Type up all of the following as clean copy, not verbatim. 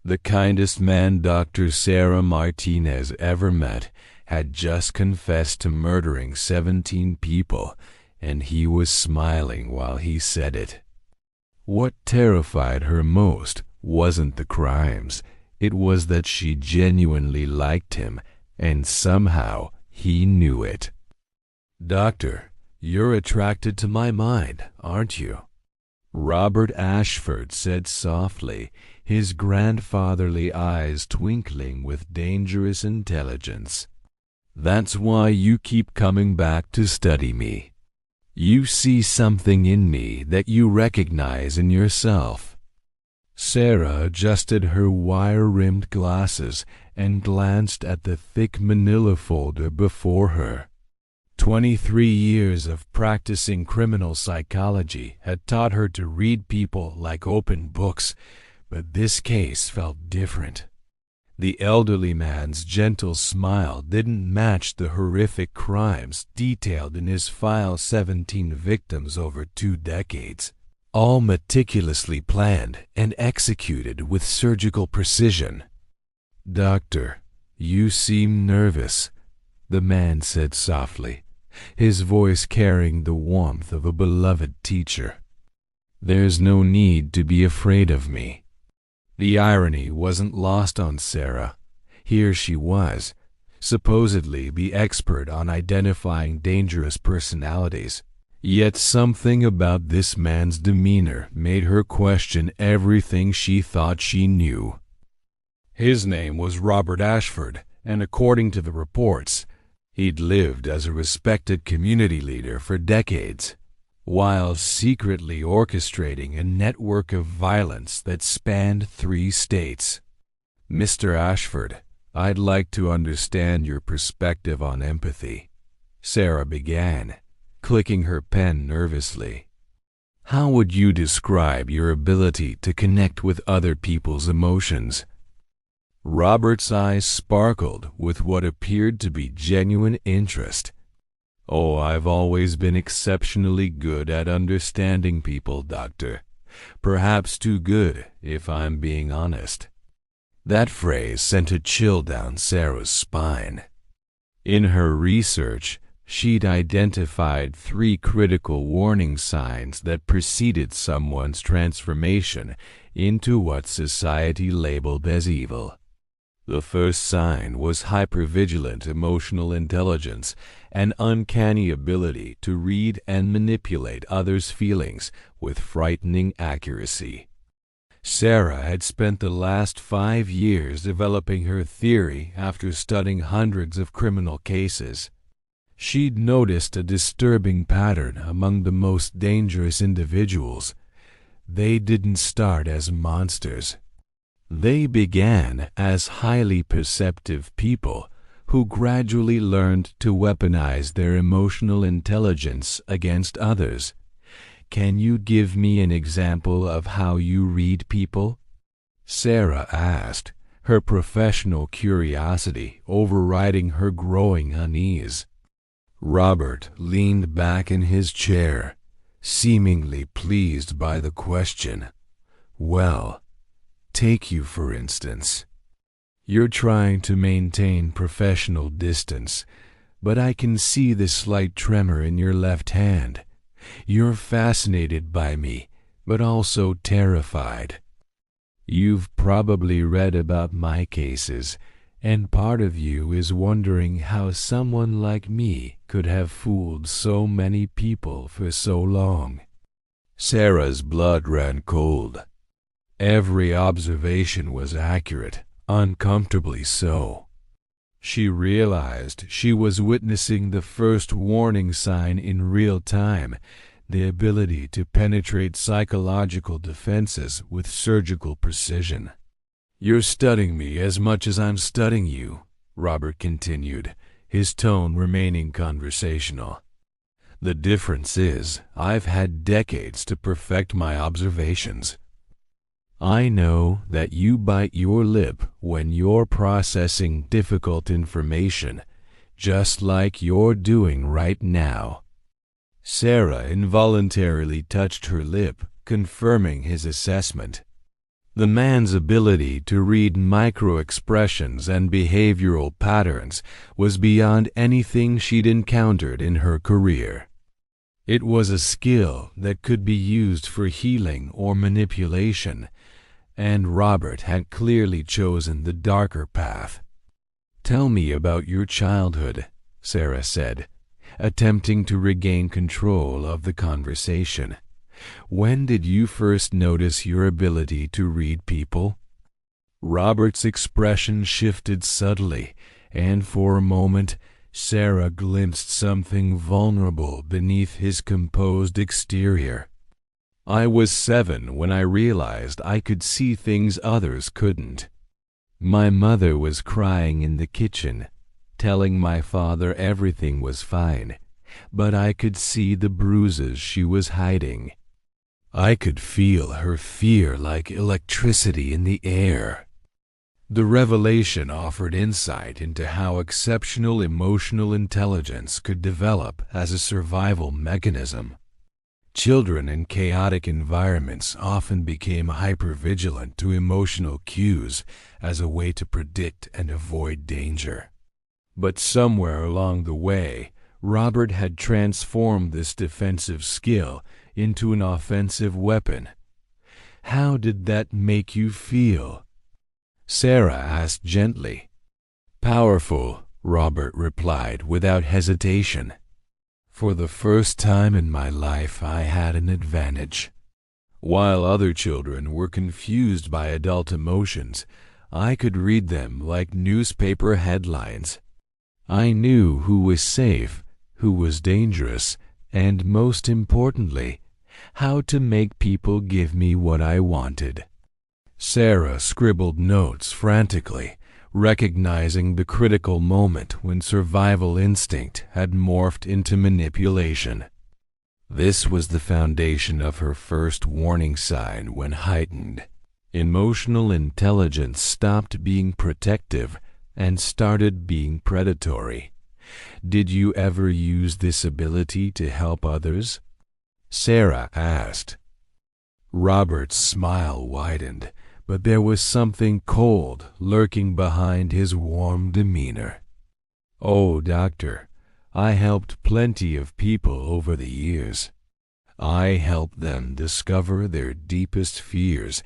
The kindest man Dr. Sarah Martinez ever met had just confessed to murdering 17 people, and he was smiling while he said it. What terrified her most wasn't the crimes. It was that she genuinely liked him, and somehow he knew it. "Doctor, you're attracted to my mind, aren't you?" Robert Ashford said softly, his grandfatherly eyes twinkling with dangerous intelligence. "That's why you keep coming back to study me. You see something in me that you recognize in yourself." Sarah adjusted her wire-rimmed glasses and glanced at the thick manila folder before her. 23 years of practicing criminal psychology had taught her to read people like open books, but this case felt different. The elderly man's gentle smile didn't match the horrific crimes detailed in his file. 17 victims over 2 decades, all meticulously planned and executed with surgical precision. "Doctor, you seem nervous," the man said softly, his voice carrying the warmth of a beloved teacher. "There's no need to be afraid of me." The irony wasn't lost on Sarah. Here she was, supposedly the expert on identifying dangerous personalities, yet something about this man's demeanor made her question everything she thought she knew. His name was Robert Ashford, and according to the reports, he'd lived as a respected community leader for decades, while secretly orchestrating a network of violence that spanned 3 states. "Mr. Ashford, I'd like to understand your perspective on empathy," Sarah began, clicking her pen nervously. "How would you describe your ability to connect with other people's emotions?" Robert's eyes sparkled with what appeared to be genuine interest. "Oh, I've always been exceptionally good at understanding people, Doctor. Perhaps too good, if I'm being honest." That phrase sent a chill down Sarah's spine. In her research, she'd identified 3 critical warning signs that preceded someone's transformation into what society labeled as evil. The first sign was hypervigilant emotional intelligence, an uncanny ability to read and manipulate others' feelings with frightening accuracy. Sarah had spent the last 5 years developing her theory after studying hundreds of criminal cases. She'd noticed a disturbing pattern among the most dangerous individuals. They didn't start as monsters. They began as highly perceptive people who gradually learned to weaponize their emotional intelligence against others. "Can you give me an example of how you read people?" Sarah asked, her professional curiosity overriding her growing unease. Robert leaned back in his chair, seemingly pleased by the question. "Well, take you for instance. You're trying to maintain professional distance, but I can see the slight tremor in your left hand. You're fascinated by me, but also terrified. You've probably read about my cases, and part of you is wondering how someone like me could have fooled so many people for so long." Sarah's blood ran cold. Every observation was accurate, uncomfortably so. She realized she was witnessing the first warning sign in real time, the ability to penetrate psychological defenses with surgical precision. "You're studying me as much as I'm studying you," Robert continued, his tone remaining conversational. "The difference is I've had decades to perfect my observations. I know that you bite your lip when you're processing difficult information, just like you're doing right now." Sarah involuntarily touched her lip, confirming his assessment. The man's ability to read micro-expressions and behavioral patterns was beyond anything she'd encountered in her career. It was a skill that could be used for healing or manipulation, and Robert had clearly chosen the darker path. "Tell me about your childhood," Sarah said, attempting to regain control of the conversation. "When did you first notice your ability to read people?" Robert's expression shifted subtly, and for a moment Sarah glimpsed something vulnerable beneath his composed exterior. "I was 7 when I realized I could see things others couldn't. My mother was crying in the kitchen, telling my father everything was fine, but I could see the bruises she was hiding. I could feel her fear like electricity in the air." The revelation offered insight into how exceptional emotional intelligence could develop as a survival mechanism. Children in chaotic environments often became hypervigilant to emotional cues as a way to predict and avoid danger. But somewhere along the way, Robert had transformed this defensive skill into an offensive weapon. "How did that make you feel?" Sarah asked gently. "Powerful," Robert replied without hesitation. "For the first time in my life, I had an advantage. While other children were confused by adult emotions, I could read them like newspaper headlines. I knew who was safe, who was dangerous, and most importantly, how to make people give me what I wanted." Sarah scribbled notes frantically, recognizing the critical moment when survival instinct had morphed into manipulation. This was the foundation of her first warning sign when heightened. Emotional intelligence stopped being protective and started being predatory. "Did you ever use this ability to help others?" Sarah asked. Robert's smile widened, but there was something cold lurking behind his warm demeanor. "Oh, doctor, I helped plenty of people over the years. I helped them discover their deepest fears,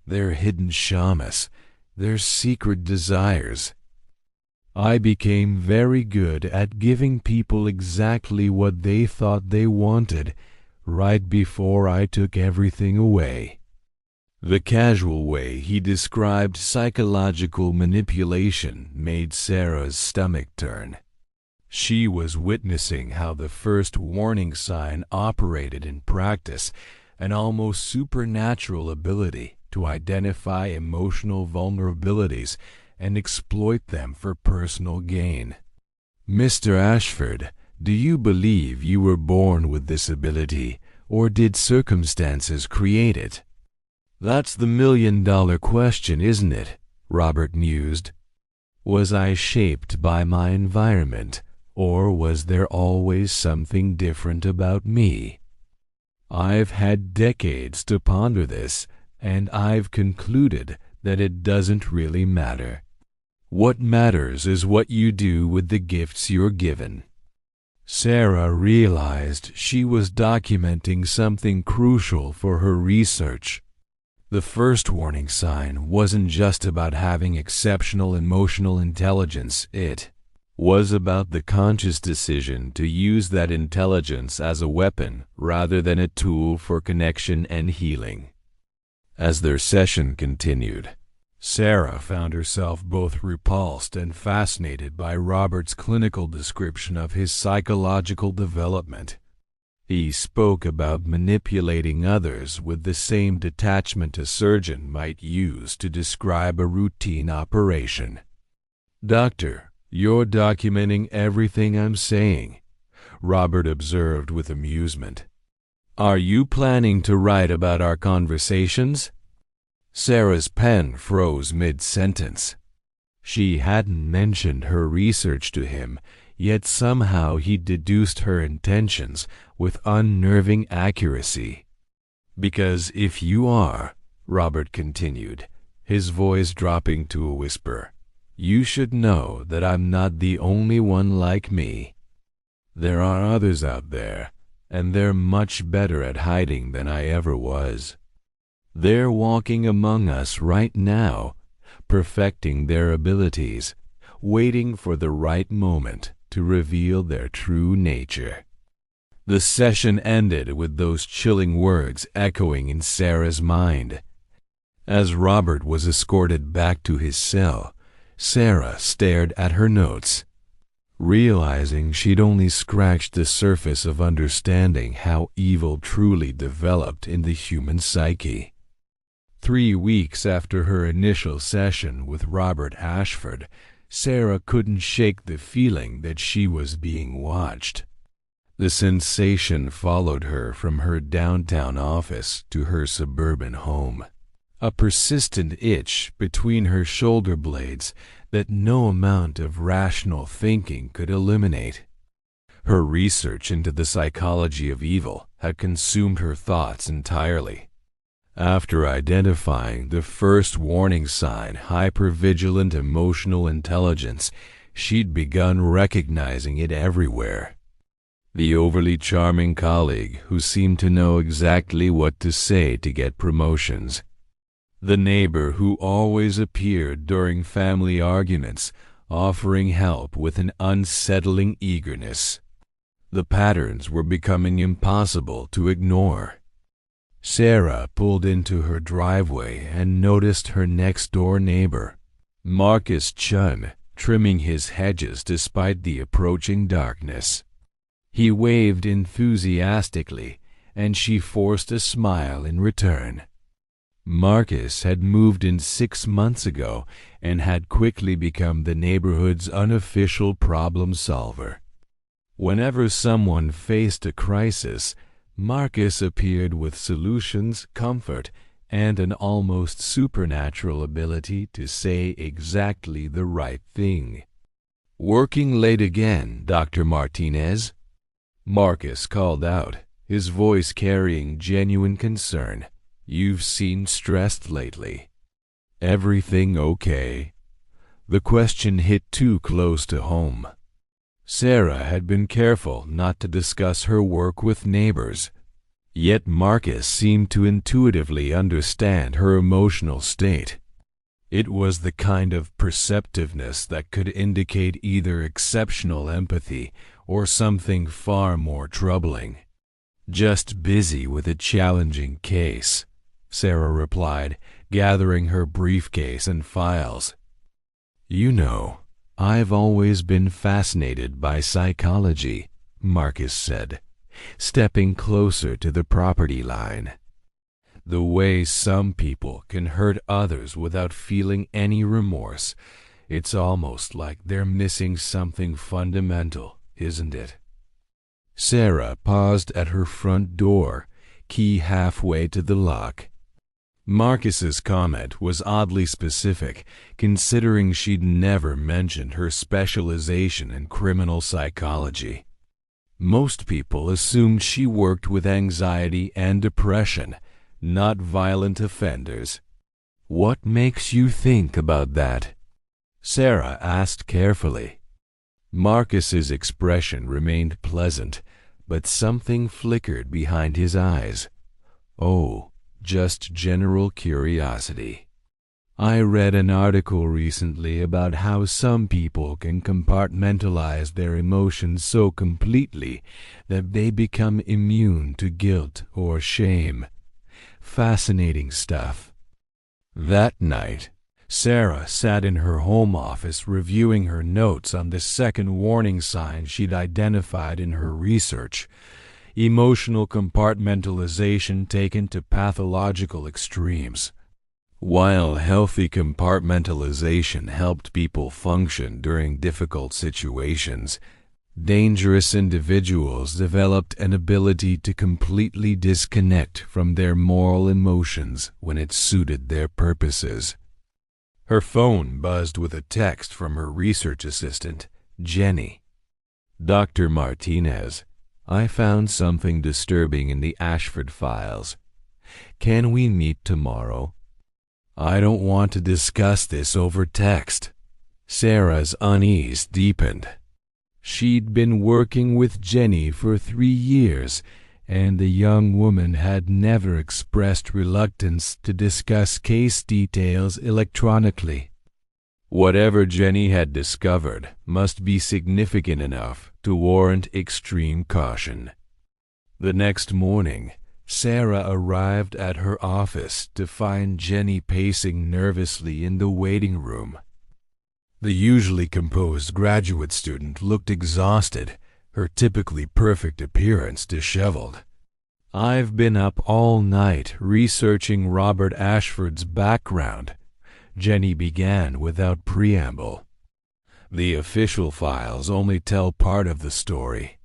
their hidden shamas, their secret desires. I became very good at giving people exactly what they thought they wanted, right before I took everything away." The casual way he described psychological manipulation made Sarah's stomach turn. She was witnessing how the first warning sign operated in practice, an almost supernatural ability to identify emotional vulnerabilities and exploit them for personal gain. "Mr. Ashford, do you believe you were born with this ability, or did circumstances create it?" "That's the million-dollar question, isn't it?" Robert mused. "Was I shaped by my environment, or was there always something different about me? I've had decades to ponder this, and I've concluded that it doesn't really matter. What matters is what you do with the gifts you're given." Sarah realized she was documenting something crucial for her research. The first warning sign wasn't just about having exceptional emotional intelligence. It was about the conscious decision to use that intelligence as a weapon rather than a tool for connection and healing. As their session continued, Sarah found herself both repulsed and fascinated by Robert's clinical description of his psychological development. He spoke about manipulating others with the same detachment a surgeon might use to describe a routine operation. "Doctor, you're documenting everything I'm saying," Robert observed with amusement. "Are you planning to write about our conversations?" Sarah's pen froze mid-sentence. She hadn't mentioned her research to him, yet somehow he deduced her intentions with unnerving accuracy. "Because if you are, Robert continued, his voice dropping to a whisper. You should know that I'm not the only one like me. There are others out there, and they're much better at hiding than I ever was. They're walking among us right now, perfecting their abilities, waiting for the right moment to reveal their true nature. The session ended with those chilling words echoing in Sarah's mind. As Robert was escorted back to his cell, Sarah stared at her notes, realizing she'd only scratched the surface of understanding how evil truly developed in the human psyche. 3 weeks after her initial session with Robert Ashford, Sarah couldn't shake the feeling that she was being watched. The sensation followed her from her downtown office to her suburban home, a persistent itch between her shoulder blades that no amount of rational thinking could eliminate. Her research into the psychology of evil had consumed her thoughts entirely. After identifying the first warning sign, hypervigilant emotional intelligence, she'd begun recognizing it everywhere. The overly charming colleague who seemed to know exactly what to say to get promotions. The neighbor who always appeared during family arguments, offering help with an unsettling eagerness. The patterns were becoming impossible to ignore. Sarah pulled into her driveway and noticed her next-door neighbor, Marcus Chun, trimming his hedges despite the approaching darkness. He waved enthusiastically, and she forced a smile in return. Marcus had moved in 6 months ago and had quickly become the neighborhood's unofficial problem solver. Whenever someone faced a crisis, Marcus appeared with solutions, comfort, and an almost supernatural ability to say exactly the right thing. "Working late again, Dr. Martinez?" Marcus called out, his voice carrying genuine concern. "You've seemed stressed lately. Everything okay?" The question hit too close to home. Sarah had been careful not to discuss her work with neighbors, yet Marcus seemed to intuitively understand her emotional state. It was the kind of perceptiveness that could indicate either exceptional empathy or something far more troubling. "Just busy with a challenging case," Sarah replied, gathering her briefcase and files. "You know, I've always been fascinated by psychology," Marcus said, stepping closer to the property line. "The way some people can hurt others without feeling any remorse, it's almost like they're missing something fundamental, isn't it?" Sarah paused at her front door, key halfway to the lock. Marcus's comment was oddly specific, considering she'd never mentioned her specialization in criminal psychology. Most people assumed she worked with anxiety and depression, not violent offenders. "What makes you think about that?" Sarah asked carefully. Marcus's expression remained pleasant, but something flickered behind his eyes. "Oh, just general curiosity. I read an article recently about how some people can compartmentalize their emotions so completely that they become immune to guilt or shame. Fascinating stuff." That night, Sarah sat in her home office reviewing her notes on the second warning sign she'd identified in her research: emotional compartmentalization taken to pathological extremes. While healthy compartmentalization helped people function during difficult situations, dangerous individuals developed an ability to completely disconnect from their moral emotions when it suited their purposes. Her phone buzzed with a text from her research assistant, Jenny. "Dr. Martinez, I found something disturbing in the Ashford files. Can we meet tomorrow? I don't want to discuss this over text. Sarah's unease deepened. She'd been working with Jenny for 3 years, and the young woman had never expressed reluctance to discuss case details electronically. Whatever Jenny had discovered must be significant enough to warrant extreme caution. The next morning, Sarah arrived at her office to find Jenny pacing nervously in the waiting room. The usually composed graduate student looked exhausted, her typically perfect appearance disheveled. "I've been up all night researching Robert Ashford's background," Jenny began without preamble. "The official files only tell part of the story.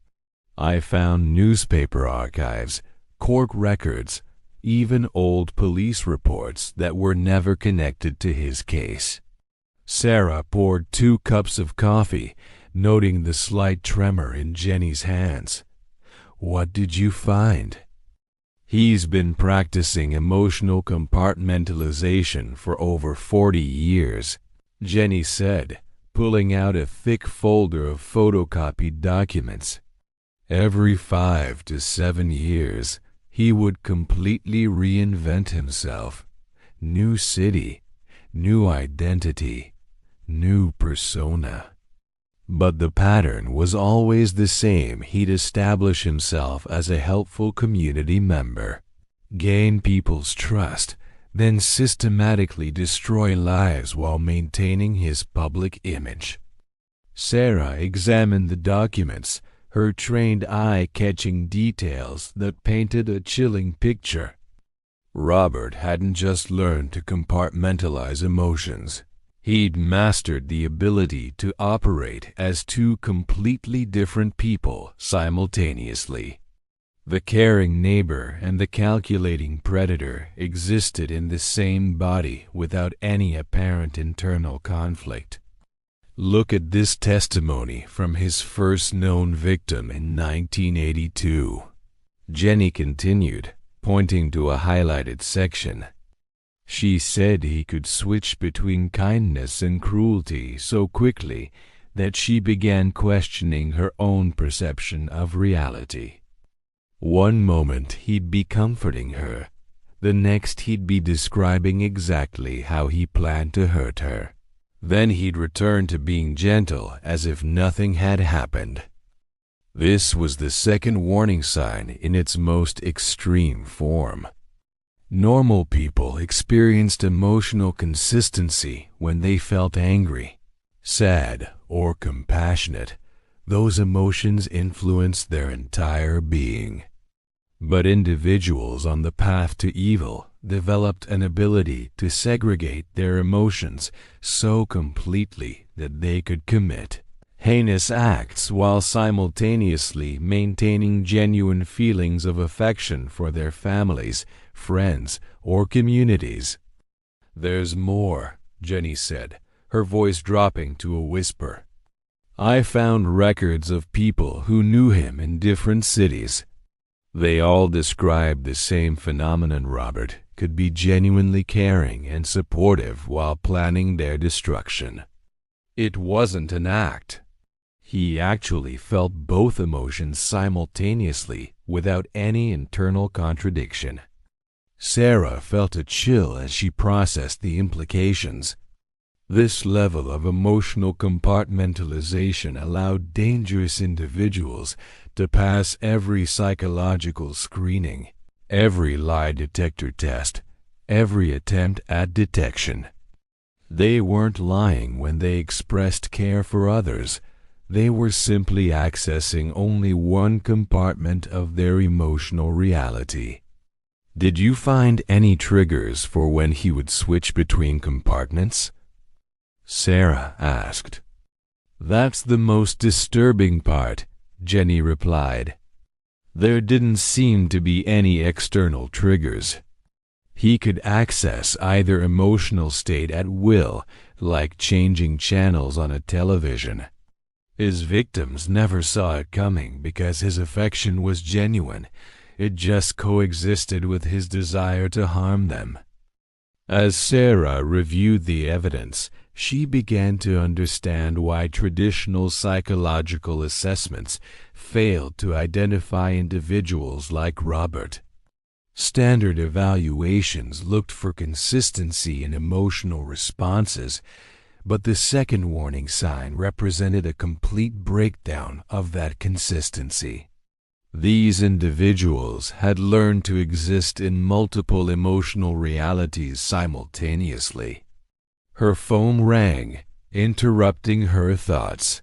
I found newspaper archives, court records, even old police reports that were never connected to his case." Sarah poured 2 cups of coffee, noting the slight tremor in Jenny's hands. "What did you find?" "He's been practicing emotional compartmentalization for over 40 years, Jenny said, pulling out a thick folder of photocopied documents. "Every 5 to 7 years, he would completely reinvent himself. New city, new identity, new persona. But the pattern was always the same. He'd establish himself as a helpful community member, gain people's trust, then systematically destroy lives while maintaining his public image." Sarah examined the documents, her trained eye catching details that painted a chilling picture. Robert hadn't just learned to compartmentalize emotions. He'd mastered the ability to operate as 2 completely different people simultaneously. The caring neighbor and the calculating predator existed in the same body without any apparent internal conflict. "Look at this testimony from his first known victim in 1982. Jenny continued, pointing to a highlighted section. "She said he could switch between kindness and cruelty so quickly that she began questioning her own perception of reality. One moment he'd be comforting her, the next he'd be describing exactly how he planned to hurt her. Then he'd return to being gentle as if nothing had happened." This was the second warning sign in its most extreme form. Normal people experienced emotional consistency when they felt angry, sad, or compassionate. Those emotions influenced their entire being. But individuals on the path to evil developed an ability to segregate their emotions so completely that they could commit heinous acts while simultaneously maintaining genuine feelings of affection for their families, friends, or communities. "There's more," Jenny said, her voice dropping to a whisper. "I found records of people who knew him in different cities. They all described the same phenomenon. Robert could be genuinely caring and supportive while planning their destruction. It wasn't an act. He actually felt both emotions simultaneously without any internal contradiction." Sarah felt a chill as she processed the implications. This level of emotional compartmentalization allowed dangerous individuals to pass every psychological screening, every lie detector test, every attempt at detection. They weren't lying when they expressed care for others. They were simply accessing only one compartment of their emotional reality. "Did you find any triggers for when he would switch between compartments?" Sarah asked. "That's the most disturbing part," Jenny replied. "There didn't seem to be any external triggers. He could access either emotional state at will, like changing channels on a television. His victims never saw it coming because his affection was genuine. It just coexisted with his desire to harm them. As Sarah reviewed the evidence, she began to understand why traditional psychological assessments failed to identify individuals like Robert. Standard evaluations looked for consistency in emotional responses, but the second warning sign represented a complete breakdown of that consistency. These individuals had learned to exist in multiple emotional realities simultaneously. Her phone rang, interrupting her thoughts.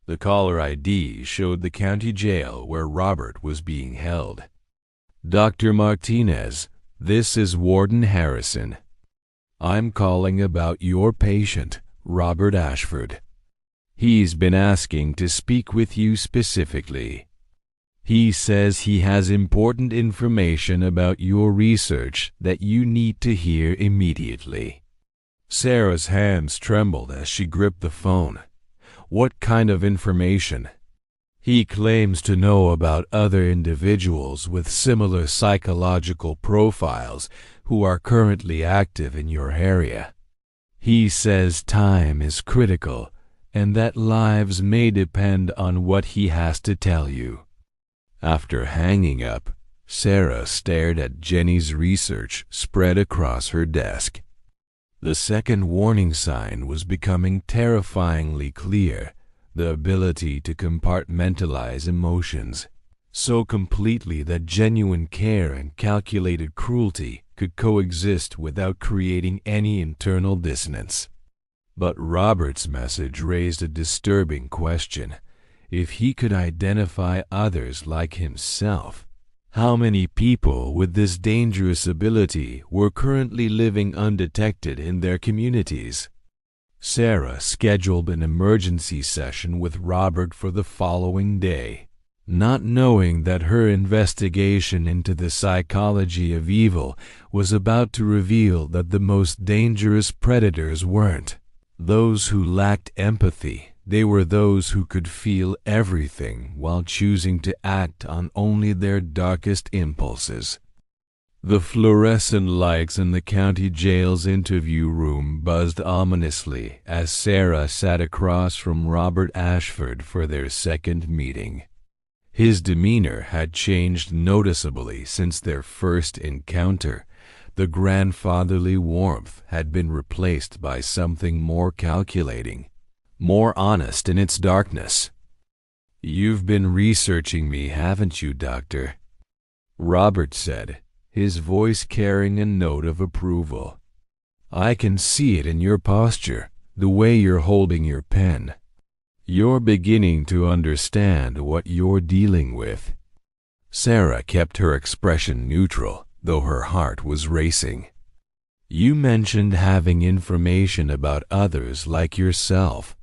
The caller ID showed the county jail where Robert was being held. "Dr. Martinez, this is Warden Harrison. I'm calling about your patient, Robert Ashford. He's been asking to speak with you specifically. He says he has important information about your research that you need to hear immediately." Sarah's hands trembled as she gripped the phone. What kind of information? "He claims to know about other individuals with similar psychological profiles who are currently active in your area. He says time is critical and that lives may depend on what he has to tell you." After hanging up, Sarah stared at Jenny's research spread across her desk. The second warning sign was becoming terrifyingly clear: the ability to compartmentalize emotions so completely that genuine care and calculated cruelty could coexist without creating any internal dissonance. But Robert's message raised a disturbing question. If he could identify others like himself, how many people with this dangerous ability were currently living undetected in their communities? Sarah scheduled an emergency session with Robert for the following day, not knowing that her investigation into the psychology of evil was about to reveal that the most dangerous predators weren't those who lacked empathy. They were those who could feel everything while choosing to act on only their darkest impulses. The fluorescent lights in the county jail's interview room buzzed ominously as Sarah sat across from Robert Ashford for their second meeting. His demeanor had changed noticeably since their first encounter. The grandfatherly warmth had been replaced by something more calculating, more honest in its darkness. "You've been researching me, haven't you, Doctor?" Robert said, his voice carrying a note of approval. "I can see it in your posture, the way you're holding your pen. You're beginning to understand what you're dealing with." Sarah kept her expression neutral, though her heart was racing. "You mentioned having information about others like yourself."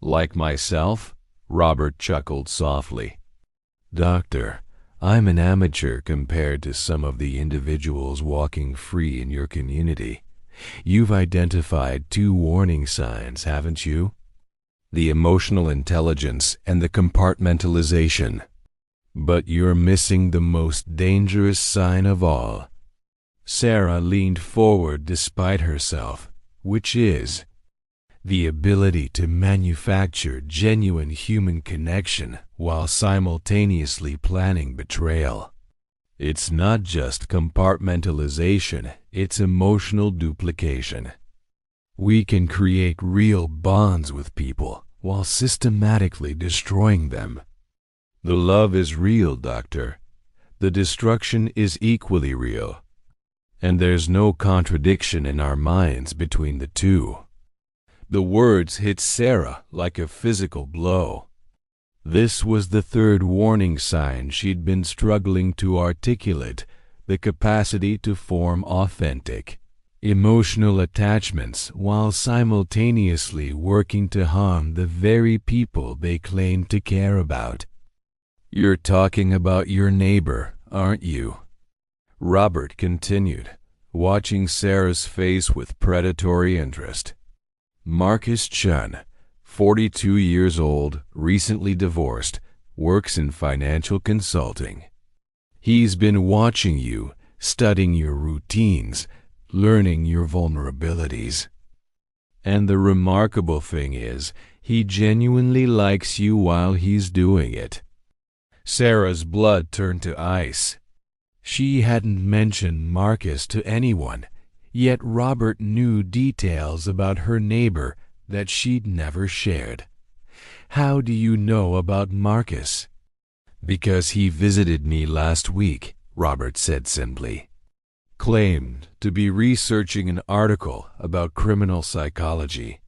"Like myself?" Robert chuckled softly. "Doctor, I'm an amateur compared to some of the individuals walking free in your community. You've identified 2 warning signs, haven't you? The emotional intelligence and the compartmentalization. But you're missing the most dangerous sign of all." Sarah leaned forward despite herself, which is the ability to manufacture genuine human connection while simultaneously planning betrayal. It's not just compartmentalization, it's emotional duplication. We can create real bonds with people while systematically destroying them. The love is real, Doctor. The destruction is equally real. And there's no contradiction in our minds between the two. The words hit Sarah like a physical blow. This was the third warning sign she'd been struggling to articulate: the capacity to form authentic, emotional attachments while simultaneously working to harm the very people they claim to care about. "You're talking about your neighbor, aren't you?" Robert continued, watching Sarah's face with predatory interest. "Marcus Chun, 42 years old, recently divorced, works in financial consulting. He's been watching you, studying your routines, learning your vulnerabilities. And the remarkable thing is, he genuinely likes you while he's doing it." Sarah's blood turned to ice. She hadn't mentioned Marcus to anyone, yet Robert knew details about her neighbor that she'd never shared. "How do you know about Marcus?" "Because he visited me last week," Robert said simply. "Claimed to be researching an article about criminal psychology.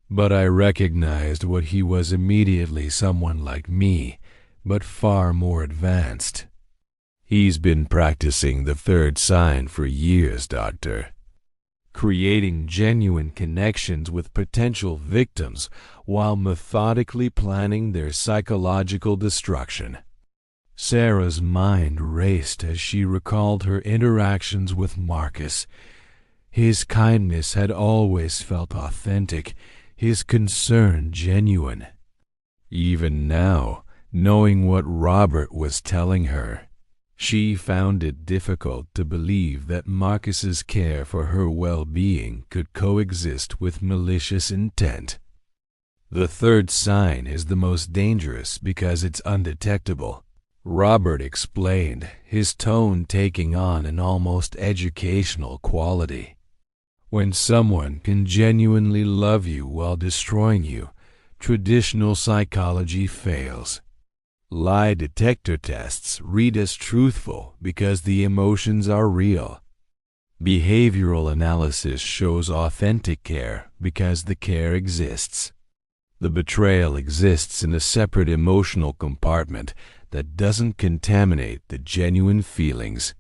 But I recognized what he was immediately: someone like me, but far more advanced. He's been practicing the third sign for years, Doctor. Creating genuine connections with potential victims while methodically planning their psychological destruction." Sarah's mind raced as she recalled her interactions with Marcus. His kindness had always felt authentic, his concern genuine. Even now, knowing what Robert was telling her, she found it difficult to believe that Marcus's care for her well-being could coexist with malicious intent. "The third sign is the most dangerous because it's undetectable," Robert explained, his tone taking on an almost educational quality. "When someone can genuinely love you while destroying you, traditional psychology fails. Lie detector tests read as truthful because the emotions are real. Behavioral analysis shows authentic care because the care exists. The betrayal exists in a separate emotional compartment that doesn't contaminate the genuine feelings."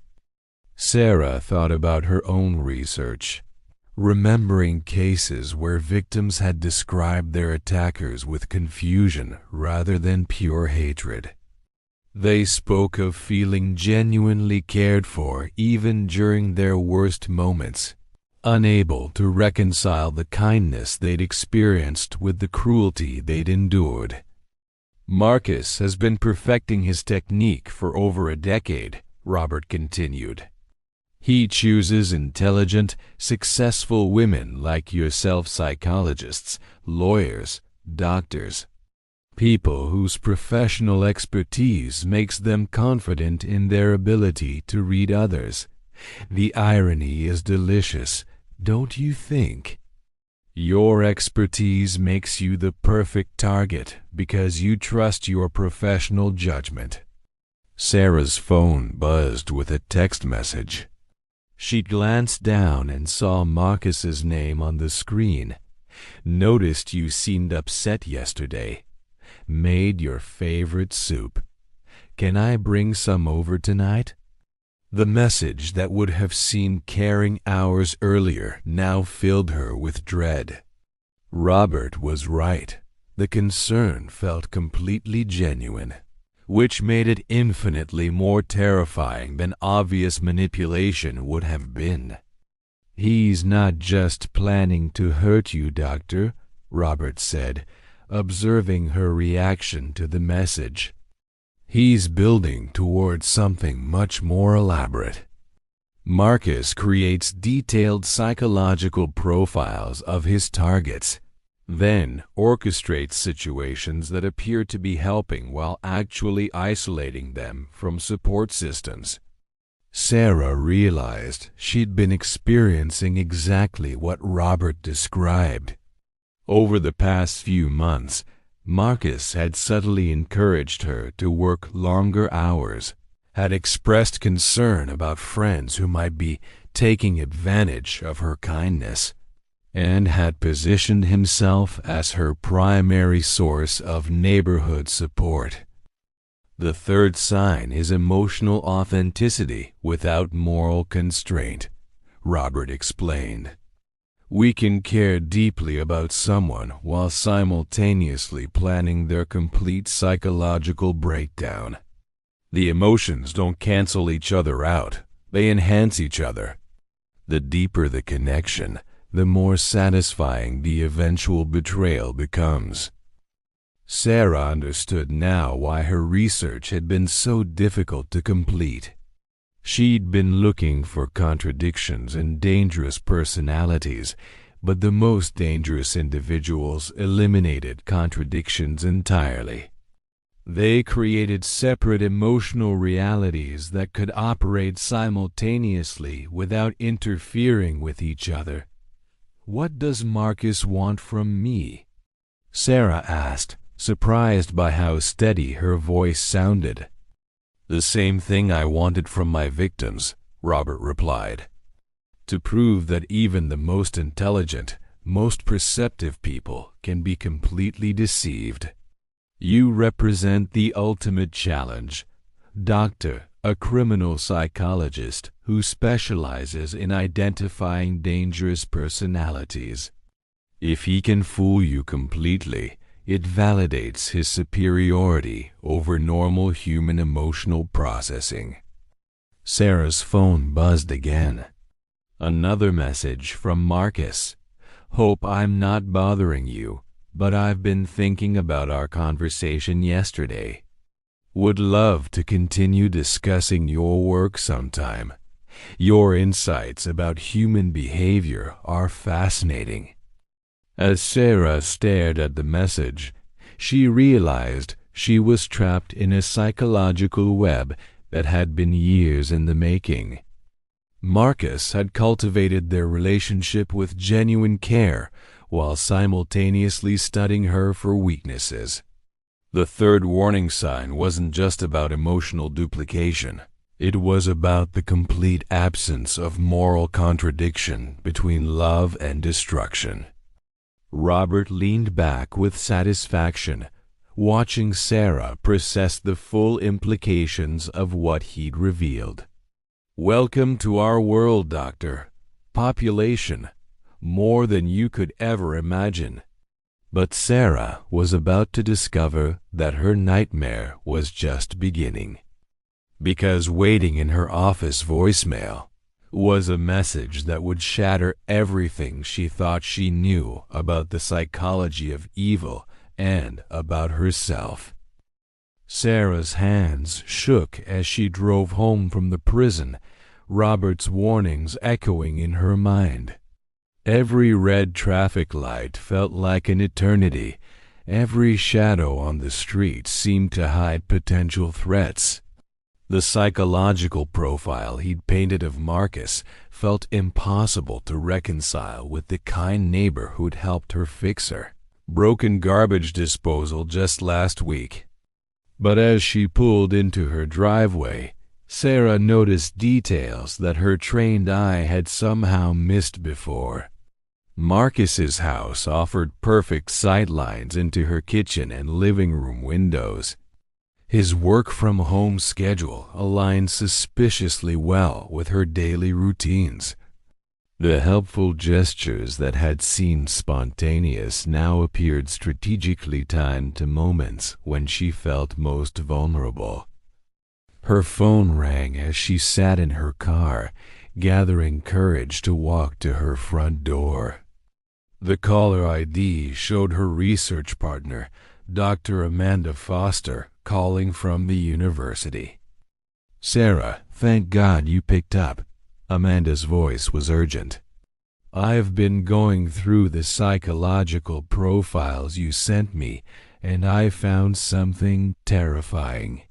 Sarah thought about her own research, remembering cases where victims had described their attackers with confusion rather than pure hatred. They spoke of feeling genuinely cared for even during their worst moments, unable to reconcile the kindness they'd experienced with the cruelty they'd endured. "Marcus has been perfecting his technique for over a decade," Robert continued. "He chooses intelligent, successful women like yourself, psychologists, lawyers, doctors, people whose professional expertise makes them confident in their ability to read others. The irony is delicious, don't you think? Your expertise makes you the perfect target because you trust your professional judgment." Sarah's phone buzzed with a text message. She glanced down and saw Marcus's name on the screen. "Noticed you seemed upset yesterday. Made your favorite soup. Can I bring some over tonight?" The message that would have seemed caring hours earlier now filled her with dread. Robert was right. The concern felt completely genuine, which made it infinitely more terrifying than obvious manipulation would have been. "He's not just planning to hurt you, Doctor," Robert said, observing her reaction to the message. "He's building towards something much more elaborate. Marcus creates detailed psychological profiles of his targets, then orchestrates situations that appear to be helping while actually isolating them from support systems." Sarah realized she'd been experiencing exactly what Robert described. Over the past few months, Marcus had subtly encouraged her to work longer hours, had expressed concern about friends who might be taking advantage of her kindness, and had positioned himself as her primary source of neighborhood support. "The third sign is emotional authenticity without moral constraint," Robert explained. "We can care deeply about someone while simultaneously planning their complete psychological breakdown. The emotions don't cancel each other out, they enhance each other. The deeper the connection, the more satisfying the eventual betrayal becomes." Sarah understood now why her research had been so difficult to complete. She'd been looking for contradictions in dangerous personalities, but the most dangerous individuals eliminated contradictions entirely. They created separate emotional realities that could operate simultaneously without interfering with each other. "What does Marcus want from me?" Sarah asked, surprised by how steady her voice sounded. "The same thing I wanted from my victims," Robert replied. "To prove that even the most intelligent, most perceptive people can be completely deceived. You represent the ultimate challenge. Doctor, a criminal psychologist who specializes in identifying dangerous personalities. If he can fool you completely, it validates his superiority over normal human emotional processing." Sarah's phone buzzed again. Another message from Marcus. "Hope I'm not bothering you, but I've been thinking about our conversation yesterday. Would love to continue discussing your work sometime. Your insights about human behavior are fascinating." As Sarah stared at the message, she realized she was trapped in a psychological web that had been years in the making. Marcus had cultivated their relationship with genuine care while simultaneously studying her for weaknesses. The third warning sign wasn't just about emotional duplication. It was about the complete absence of moral contradiction between love and destruction. Robert leaned back with satisfaction, watching Sarah process the full implications of what he'd revealed. "Welcome to our world, Doctor. Population, more than you could ever imagine." But Sarah was about to discover that her nightmare was just beginning. Because waiting in her office voicemail was a message that would shatter everything she thought she knew about the psychology of evil and about herself. Sarah's hands shook as she drove home from the prison, Robert's warnings echoing in her mind. Every red traffic light felt like an eternity. Every shadow on the street seemed to hide potential threats. The psychological profile he'd painted of Marcus felt impossible to reconcile with the kind neighbor who'd helped her fix her broken garbage disposal just last week. But as she pulled into her driveway, Sarah noticed details that her trained eye had somehow missed before. Marcus's house offered perfect sight lines into her kitchen and living room windows. His work-from-home schedule aligned suspiciously well with her daily routines. The helpful gestures that had seemed spontaneous now appeared strategically timed to moments when she felt most vulnerable. Her phone rang as she sat in her car, gathering courage to walk to her front door. The caller ID showed her research partner, Dr. Amanda Foster, calling from the university. "Sarah, thank God you picked up." Amanda's voice was urgent. "I've been going through the psychological profiles you sent me, and I found something terrifying.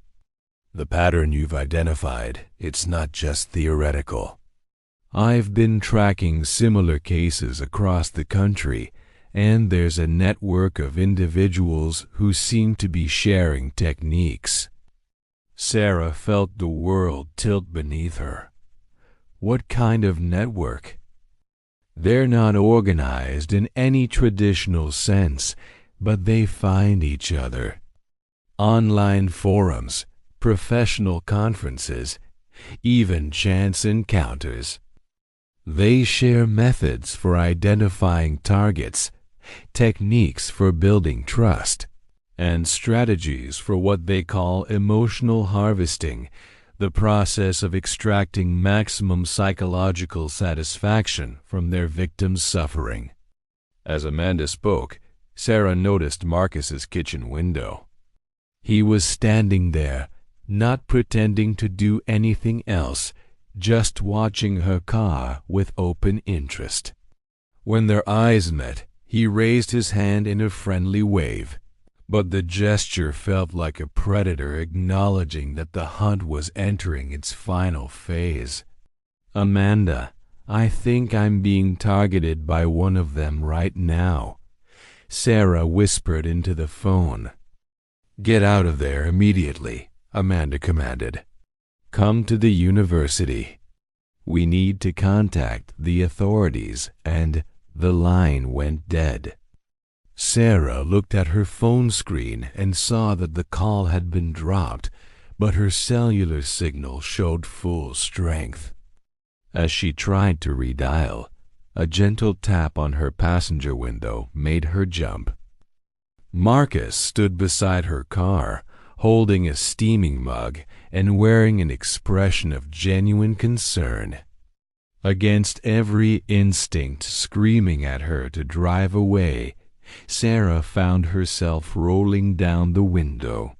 The pattern you've identified, it's not just theoretical. I've been tracking similar cases across the country, and there's a network of individuals who seem to be sharing techniques." Sarah felt the world tilt beneath her. What kind of network? They're not organized in any traditional sense, but they find each other. Online forums, professional conferences, even chance encounters. They share methods for identifying targets, techniques for building trust, and strategies for what they call emotional harvesting, the process of extracting maximum psychological satisfaction from their victims' suffering. As Amanda spoke, Sarah noticed Marcus's kitchen window. He was standing there, not pretending to do anything else, just watching her car with open interest. When their eyes met, he raised his hand in a friendly wave, but the gesture felt like a predator acknowledging that the hunt was entering its final phase. "Amanda, I think I'm being targeted by one of them right now," Sarah whispered into the phone. "Get out of there immediately," Amanda commanded. "Come to the university. We need to contact the authorities," and the line went dead. Sarah looked at her phone screen and saw that the call had been dropped, but her cellular signal showed full strength. As she tried to redial, a gentle tap on her passenger window made her jump. Marcus stood beside her car, holding a steaming mug and wearing an expression of genuine concern. Against every instinct screaming at her to drive away, Sarah found herself rolling down the window.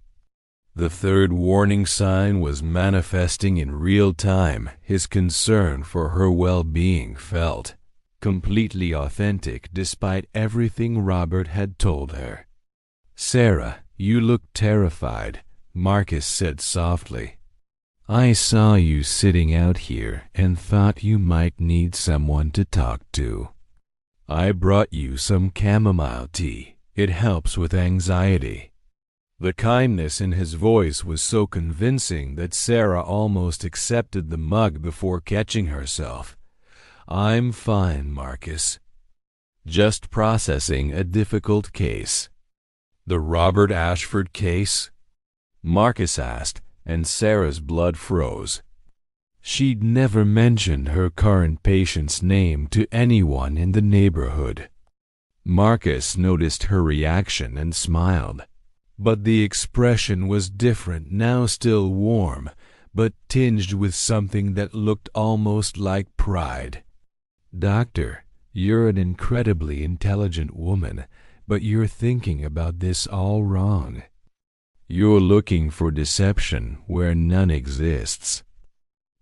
The third warning sign was manifesting in real time. His concern for her well-being felt completely authentic despite everything Robert had told her. "Sarah, you look terrified," Marcus said softly. "I saw you sitting out here and thought you might need someone to talk to. I brought you some chamomile tea. It helps with anxiety." The kindness in his voice was so convincing that Sarah almost accepted the mug before catching herself. "I'm fine, Marcus. Just processing a difficult case." "The Robert Ashford case?" Marcus asked, and Sarah's blood froze. She'd never mentioned her current patient's name to anyone in the neighborhood. Marcus noticed her reaction and smiled, but the expression was different now, still warm, but tinged with something that looked almost like pride. "Doctor, you're an incredibly intelligent woman, but you're thinking about this all wrong. You're looking for deception where none exists.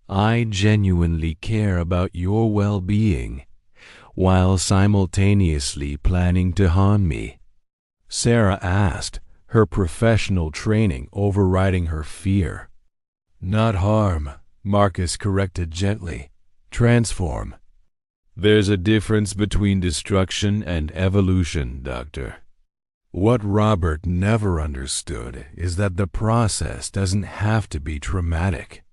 I genuinely care about your well-being, while simultaneously planning to harm me." Sarah asked, her professional training overriding her fear. "Not harm," Marcus corrected gently. "Transform. There's a difference between destruction and evolution, Doctor. What Robert never understood is that the process doesn't have to be traumatic.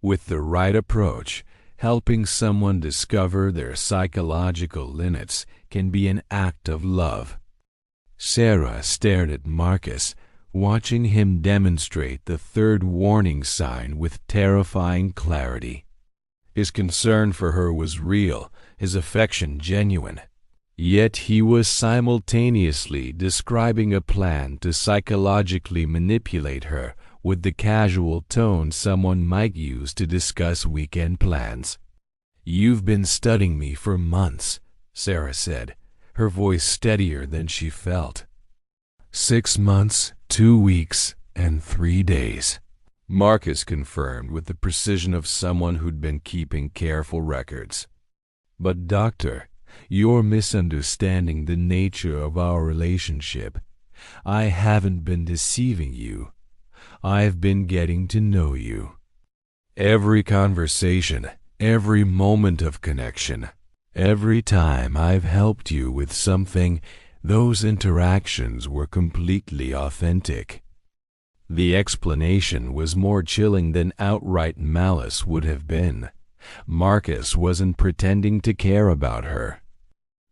With the right approach, helping someone discover their psychological limits can be an act of love." Sarah stared at Marcus, watching him demonstrate the third warning sign with terrifying clarity. His concern for her was real, his affection genuine. Yet he was simultaneously describing a plan to psychologically manipulate her with the casual tone someone might use to discuss weekend plans. "You've been studying me for months," Sarah said, her voice steadier than she felt. 6 months, 2 weeks, and 3 days, Marcus confirmed with the precision of someone who'd been keeping careful records. "But doctor, you're misunderstanding the nature of our relationship. I haven't been deceiving you. I've been getting to know you. Every conversation, every moment of connection, every time I've helped you with something, those interactions were completely authentic." The explanation was more chilling than outright malice would have been. Marcus wasn't pretending to care about her.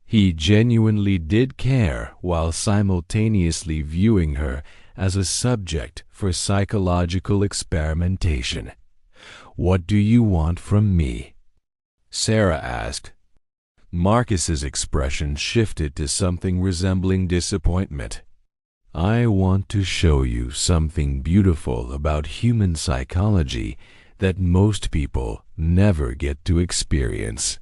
He genuinely did care while simultaneously viewing her as a subject for psychological experimentation. "What do you want from me?" Sarah asked. Marcus's expression shifted to something resembling disappointment. "I want to show you something beautiful about human psychology that most people never get to experience."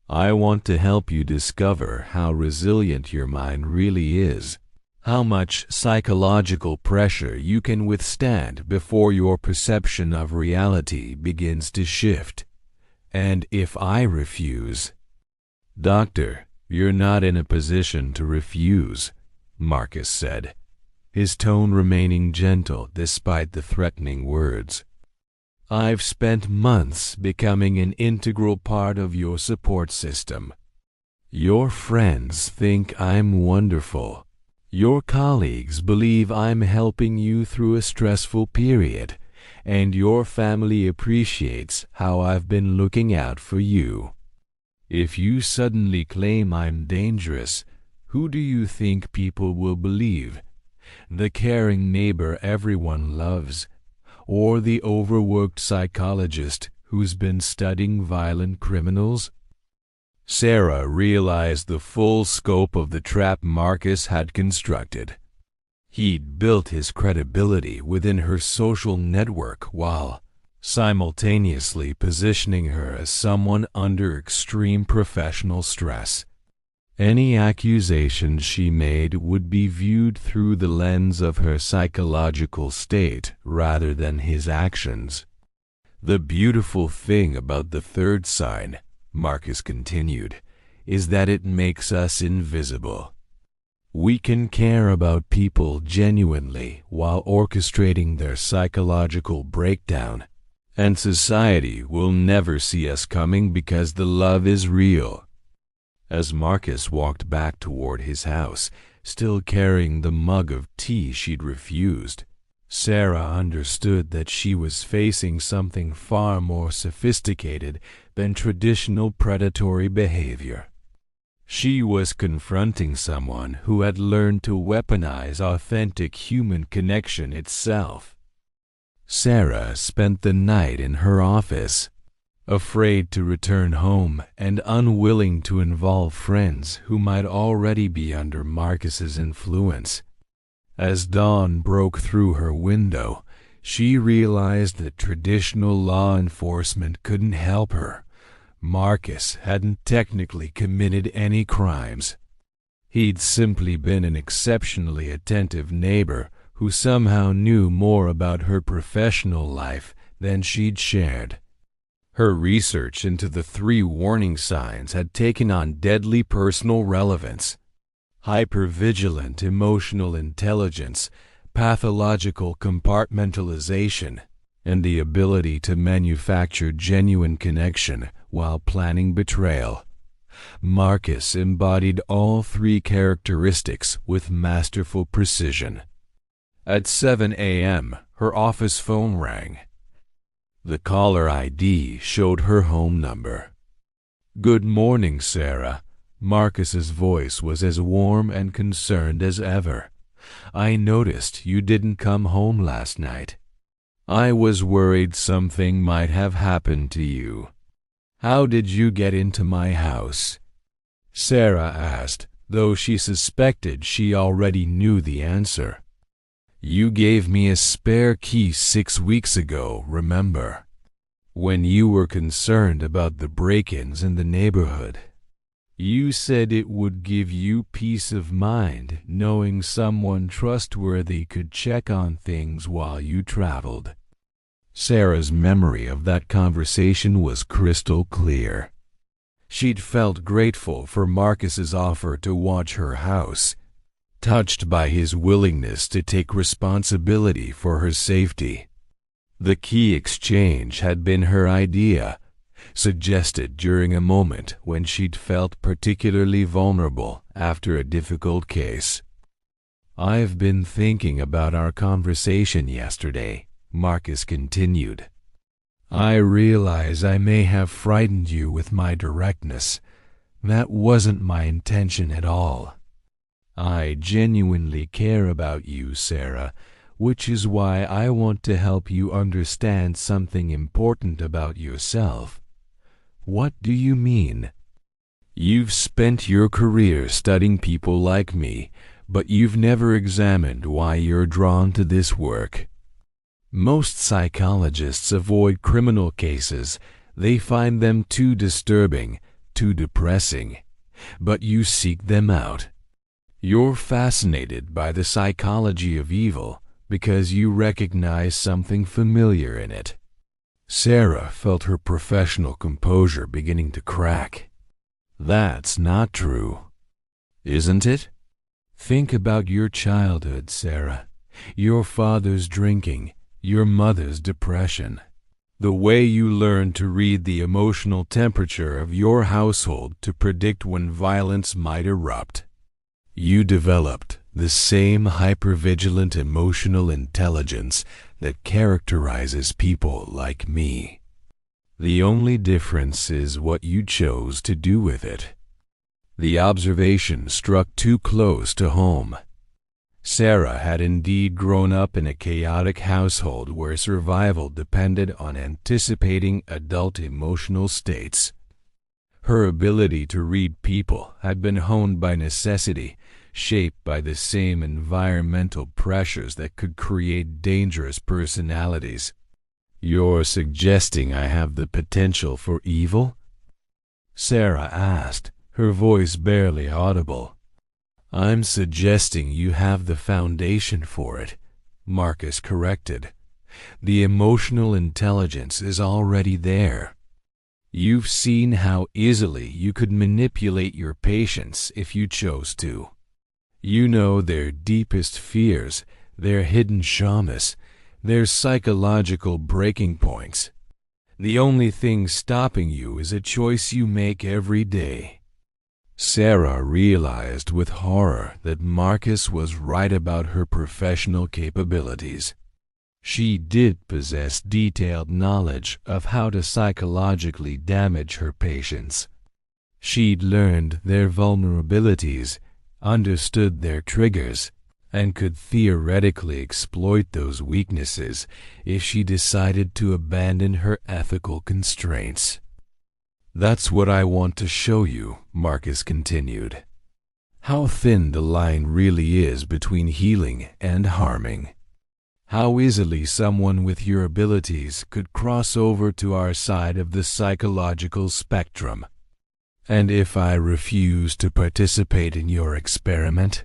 I want to help you discover how resilient your mind really is, how much psychological pressure you can withstand before your perception of reality begins to shift. And if I refuse... Doctor, you're not in a position to refuse, Marcus said, his tone remaining gentle despite the threatening words. I've spent months becoming an integral part of your support system. Your friends think I'm wonderful. Your colleagues believe I'm helping you through a stressful period, and your family appreciates how I've been looking out for you. If you suddenly claim I'm dangerous, who do you think people will believe? The caring neighbor everyone loves, or the overworked psychologist who's been studying violent criminals? Sarah realized the full scope of the trap Marcus had constructed. He'd built his credibility within her social network while simultaneously positioning her as someone under extreme professional stress. Any accusation she made would be viewed through the lens of her psychological state rather than his actions. The beautiful thing about the third sign, Marcus continued, is that it makes us invisible. We can care about people genuinely while orchestrating their psychological breakdown, and society will never see us coming because the love is real. As Marcus walked back toward his house, still carrying the mug of tea she'd refused, Sarah understood that she was facing something far more sophisticated than traditional predatory behavior. She was confronting someone who had learned to weaponize authentic human connection itself. Sarah spent the night in her office, afraid to return home and unwilling to involve friends who might already be under Marcus's influence. As dawn broke through her window, she realized that traditional law enforcement couldn't help her. Marcus hadn't technically committed any crimes. He'd simply been an exceptionally attentive neighbor who somehow knew more about her professional life than she'd shared. Her research into the 3 warning signs had taken on deadly personal relevance: hypervigilant emotional intelligence, pathological compartmentalization, and the ability to manufacture genuine connection while planning betrayal. Marcus embodied all 3 characteristics with masterful precision. At 7 a.m., her office phone rang. The caller ID showed her home number. "Good morning, Sarah." Marcus's voice was as warm and concerned as ever. "I noticed you didn't come home last night. I was worried something might have happened to you. How did you get into my house?" Sarah asked, though she suspected she already knew the answer. "You gave me a spare key 6 weeks ago, remember? When you were concerned about the break-ins in the neighborhood. You said it would give you peace of mind knowing someone trustworthy could check on things while you traveled." Sarah's memory of that conversation was crystal clear. She'd felt grateful for Marcus's offer to watch her house, touched by his willingness to take responsibility for her safety. The key exchange had been her idea, suggested during a moment when she'd felt particularly vulnerable after a difficult case. "I've been thinking about our conversation yesterday," Marcus continued. "I realize I may have frightened you with my directness. That wasn't my intention at all. I genuinely care about you, Sarah, which is why I want to help you understand something important about yourself." "What do you mean?" "You've spent your career studying people like me, but you've never examined why you're drawn to this work. Most psychologists avoid criminal cases. They find them too disturbing, too depressing, but you seek them out. You're fascinated by the psychology of evil because you recognize something familiar in it. Sarah felt her professional composure beginning to crack. That's not true, isn't it? Think about your childhood, Sarah. Your father's drinking, your mother's depression. The way you learned to read the emotional temperature of your household to predict when violence might erupt. You developed the same hypervigilant emotional intelligence that characterizes people like me. The only difference is what you chose to do with it. The observation struck too close to home. Sarah had indeed grown up in a chaotic household where survival depended on anticipating adult emotional states. Her ability to read people had been honed by necessity, shaped by the same environmental pressures that could create dangerous personalities. You're suggesting I have the potential for evil? Sarah asked, her voice barely audible. I'm suggesting you have the foundation for it, Marcus corrected. The emotional intelligence is already there. You've seen how easily you could manipulate your patients if you chose to. You know their deepest fears, their hidden traumas, their psychological breaking points. The only thing stopping you is a choice you make every day. Sarah realized with horror that Marcus was right about her professional capabilities. She did possess detailed knowledge of how to psychologically damage her patients. She'd learned their vulnerabilities, understood their triggers, and could theoretically exploit those weaknesses if she decided to abandon her ethical constraints. That's what I want to show you, Marcus continued. How thin the line really is between healing and harming. How easily someone with your abilities could cross over to our side of the psychological spectrum. And if I refuse to participate in your experiment,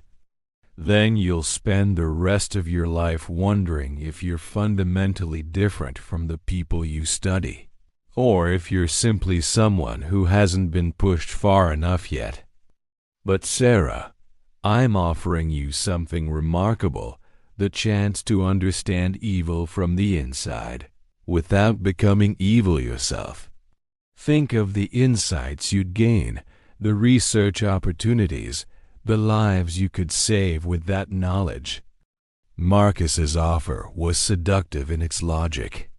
then you'll spend the rest of your life wondering if you're fundamentally different from the people you study, or if you're simply someone who hasn't been pushed far enough yet. But Sarah, I'm offering you something remarkable, the chance to understand evil from the inside, without becoming evil yourself. Think of the insights you'd gain, the research opportunities, the lives you could save with that knowledge. Marcus's offer was seductive in its logic.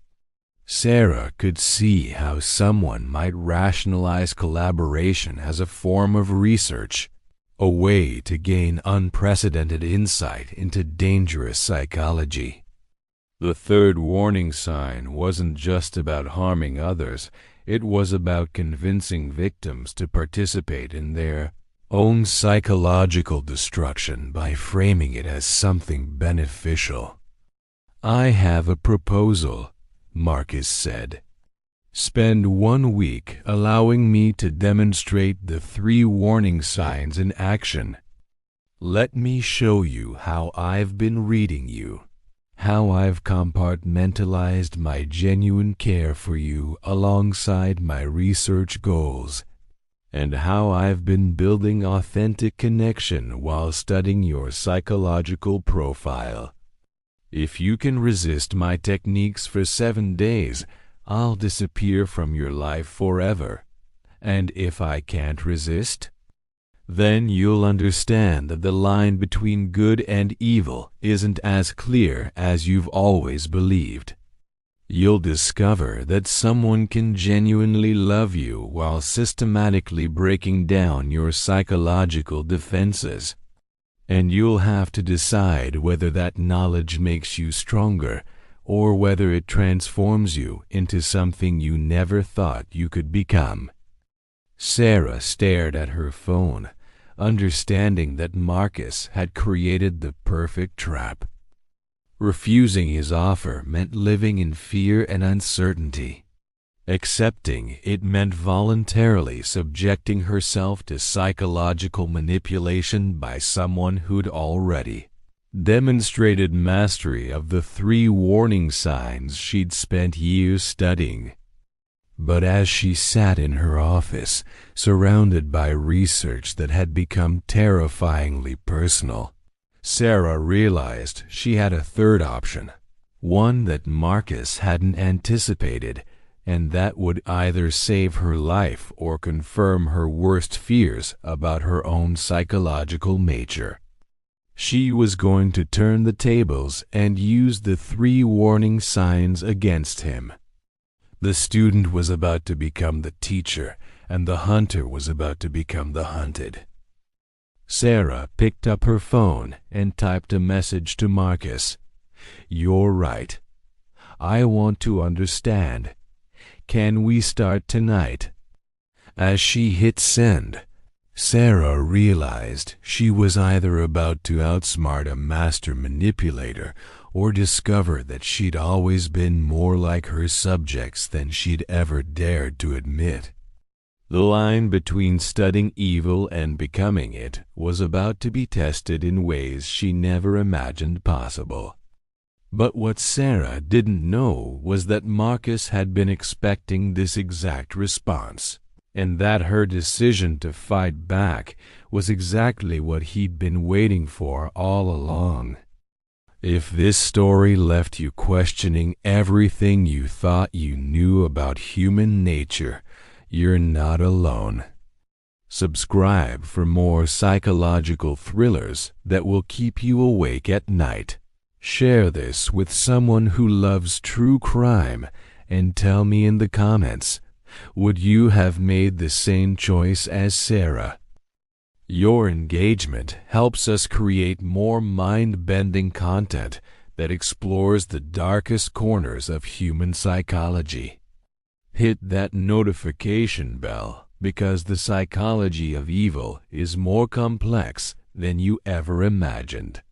Sarah could see how someone might rationalize collaboration as a form of research, a way to gain unprecedented insight into dangerous psychology. The third warning sign wasn't just about harming others, it was about convincing victims to participate in their own psychological destruction by framing it as something beneficial. I have a proposal, Marcus said. Spend 1 week allowing me to demonstrate the 3 warning signs in action. Let me show you how I've been reading you, how I've compartmentalized my genuine care for you alongside my research goals, and how I've been building authentic connection while studying your psychological profile. If you can resist my techniques for 7 days, I'll disappear from your life forever. And if I can't resist, then you'll understand that the line between good and evil isn't as clear as you've always believed. You'll discover that someone can genuinely love you while systematically breaking down your psychological defenses. And you'll have to decide whether that knowledge makes you stronger or whether it transforms you into something you never thought you could become. Sarah stared at her phone, understanding that Marcus had created the perfect trap. Refusing his offer meant living in fear and uncertainty. Accepting it meant voluntarily subjecting herself to psychological manipulation by someone who'd already demonstrated mastery of the 3 warning signs she'd spent years studying. But as she sat in her office, surrounded by research that had become terrifyingly personal, Sarah realized she had a third option, one that Marcus hadn't anticipated, and that would either save her life or confirm her worst fears about her own psychological nature. She was going to turn the tables and use the 3 warning signs against him. The student was about to become the teacher, and the hunter was about to become the hunted. Sarah picked up her phone and typed a message to Marcus. "You're right. I want to understand. Can we start tonight?" As she hit send, Sarah realized she was either about to outsmart a master manipulator or discover that she'd always been more like her subjects than she'd ever dared to admit. The line between studying evil and becoming it was about to be tested in ways she never imagined possible. But what Sarah didn't know was that Marcus had been expecting this exact response, and that her decision to fight back was exactly what he'd been waiting for all along. If this story left you questioning everything you thought you knew about human nature, you're not alone. Subscribe for more psychological thrillers that will keep you awake at night. Share this with someone who loves true crime and tell me in the comments, would you have made the same choice as Sarah? Your engagement helps us create more mind-bending content that explores the darkest corners of human psychology. Hit that notification bell because the psychology of evil is more complex than you ever imagined.